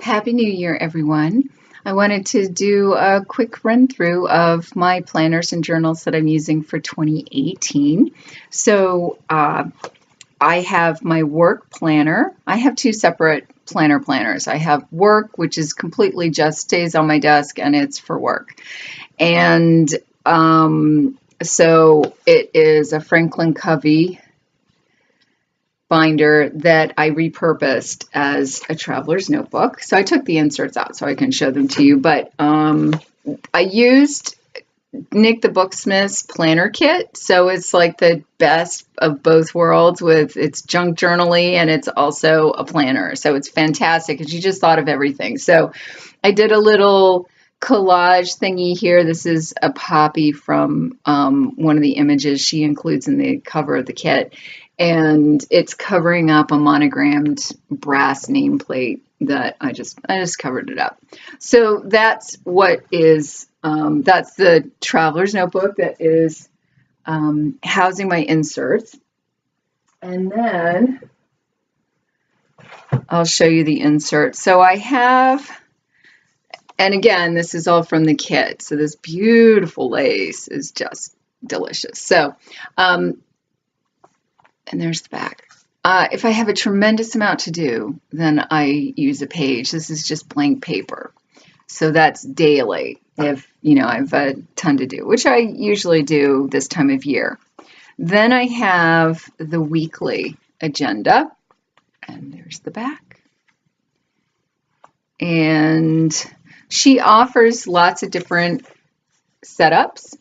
Happy New Year, everyone. I wanted to do a quick run through of my planners and journals that I'm using for 2018. So I have my work planner. I have two separate planners. I have work, which is completely just stays on my desk and it's for work. And so it is a Franklin Covey binder that I repurposed as a traveler's notebook. So I took the inserts out so I can show them to you. But I used Nick the Booksmith's planner kit. So it's like the best of both worlds with its junk journaling and it's also a planner. So it's fantastic because you just thought of everything. So I did a little collage thingy here. This is a poppy from one of the images she includes in the cover of the kit. And it's covering up a monogrammed brass nameplate that I just covered it up. So that's what is, that's the traveler's notebook that is housing my inserts. And then I'll show you the inserts. So I have, and again, this is all from the kit. So this beautiful lace is just delicious. So, and there's the back. If I have a tremendous amount to do, then I use a page. This is just blank paper. So that's daily if, I have a ton to do, which I usually do this time of year. Then I have the weekly agenda, and there's the back. And she offers lots of different setups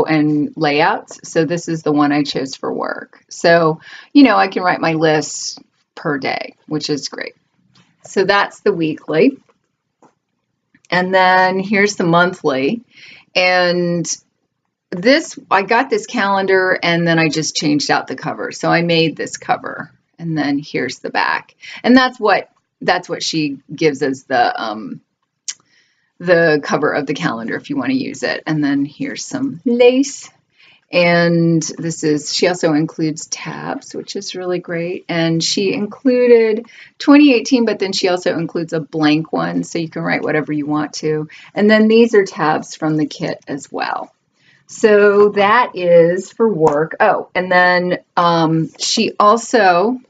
and layouts. So this is the one I chose for work. So, I can write my lists per day, which is great. So that's the weekly. And then here's the monthly. And I got this calendar and then I just changed out the cover. So I made this cover and then here's the back. And that's what she gives as the cover of the calendar if you want to use it. And then here's some lace. And she also includes tabs, which is really great. And she included 2018, but then she also includes a blank one, so you can write whatever you want to. And then these are tabs from the kit as well. So that is for work. Oh, and then she also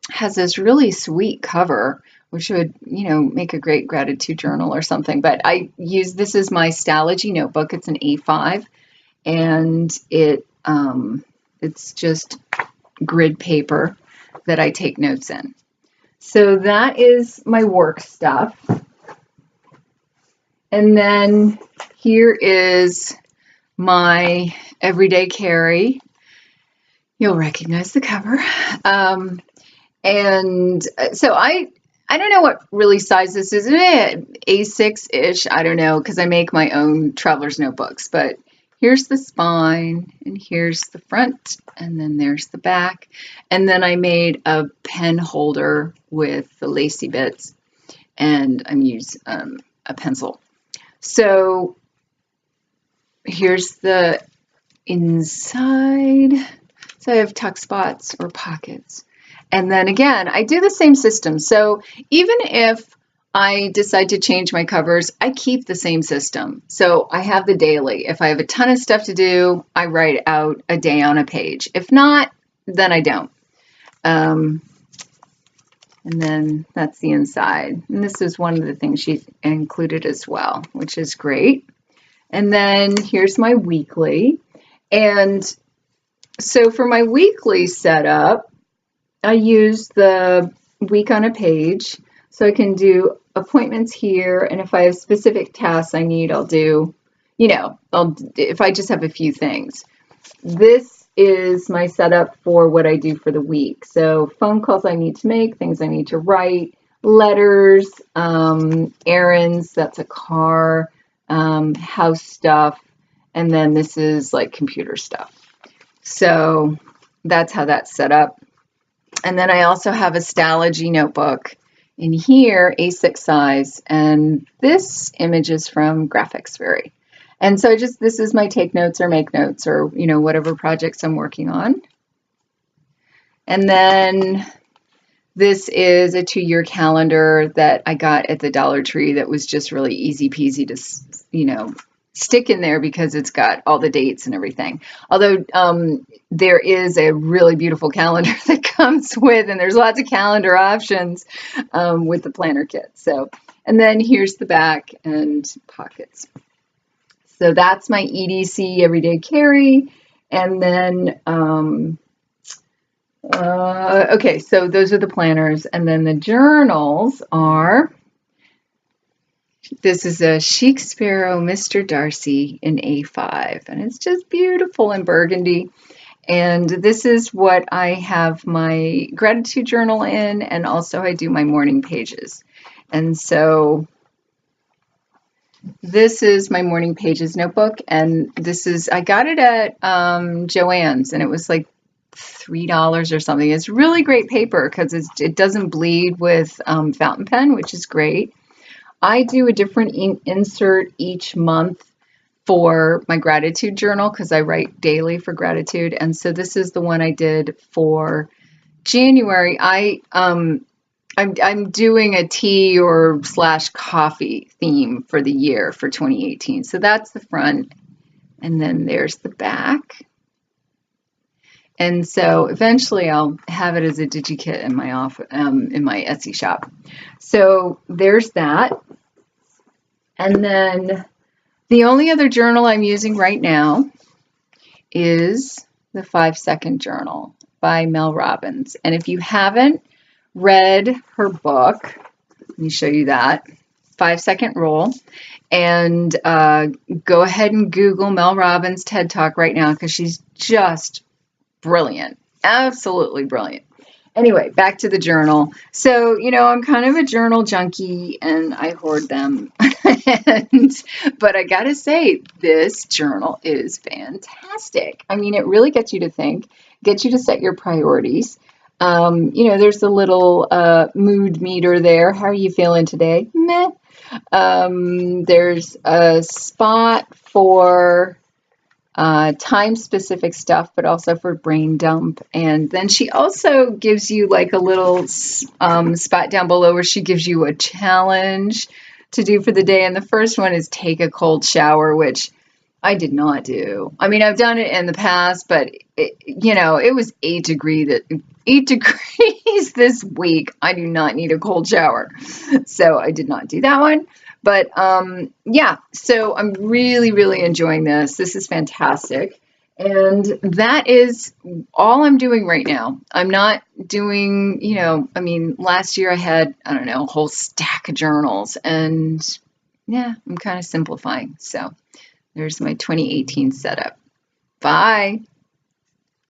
has this really sweet cover, which would, make a great gratitude journal or something. But this is my Stalogy notebook. It's an A5, and it's just grid paper that I take notes in. So that is my work stuff. And then here is my everyday carry. You'll recognize the cover. And so I don't know what really size this is. A6-ish, I don't know, because I make my own traveler's notebooks. But here's the spine, and here's the front, and then there's the back. And then I made a pen holder with the lacy bits, and I'm using a pencil. So here's the inside. So I have tuck spots or pockets. And then again, I do the same system. So even if I decide to change my covers, I keep the same system. So I have the daily. If I have a ton of stuff to do, I write out a day on a page. If not, then I don't. And then that's the inside. And this is one of the things she included as well, which is great. And then here's my weekly. And so for my weekly setup, I use the week on a page, so I can do appointments here, and if I have specific tasks I need, I'll do, if I just have a few things. This is my setup for what I do for the week. So phone calls I need to make, things I need to write, letters, errands, that's a car, house stuff, and then this is like computer stuff. So that's how that's set up. And then I also have a Stalogy notebook in here, A6 size, and this image is from Graphics Fairy. And so this is my take notes or make notes or, whatever projects I'm working on. And then This is a 2-year calendar that I got at the Dollar Tree that was just really easy peasy to, stick in there because it's got all the dates and everything. Although there is a really beautiful calendar that comes with, and there's lots of calendar options with the planner kit. So, and then here's the back and pockets. So that's my EDC everyday carry. And then, okay, so those are the planners. And then the journals are, this is a Chic Sparrow Mr. Darcy in A5, and it's just beautiful in burgundy. And this is what I have my gratitude journal in, and also I do my morning pages. And so this is my morning pages notebook, and this is, I got it at Joann's, and it was like $3 or something. It's really great paper because it doesn't bleed with fountain pen, which is great. I do a different insert each month for my gratitude journal because I write daily for gratitude. And so this is the one I did for January. I'm doing a tea or / coffee theme for the year for 2018. So that's the front. And then there's the back. And so eventually I'll have it as a DigiKit in my in my Etsy shop. So there's that. And then the only other journal I'm using right now is the 5-second journal by Mel Robbins. And if you haven't read her book, let me show you that, 5-second rule. And go ahead and Google Mel Robbins TED Talk right now because she's just brilliant, absolutely brilliant. Anyway, back to the journal. So, I'm kind of a journal junkie and I hoard them. But I gotta say, this journal is fantastic. I mean, it really gets you to think, gets you to set your priorities. There's a little mood meter there. How are you feeling today? Meh. There's a spot for time-specific stuff, but also for brain dump. And then she also gives you like a little spot down below where she gives you a challenge to do for the day. And the first one is take a cold shower, which I did not do. I mean, I've done it in the past, but it was 8 degrees this week. I do not need a cold shower. So I did not do that one. But yeah, so I'm really, really enjoying this. This is fantastic. And that is all I'm doing right now. I'm not doing, last year I had, a whole stack of journals. And yeah, I'm kind of simplifying. So there's my 2018 setup. Bye.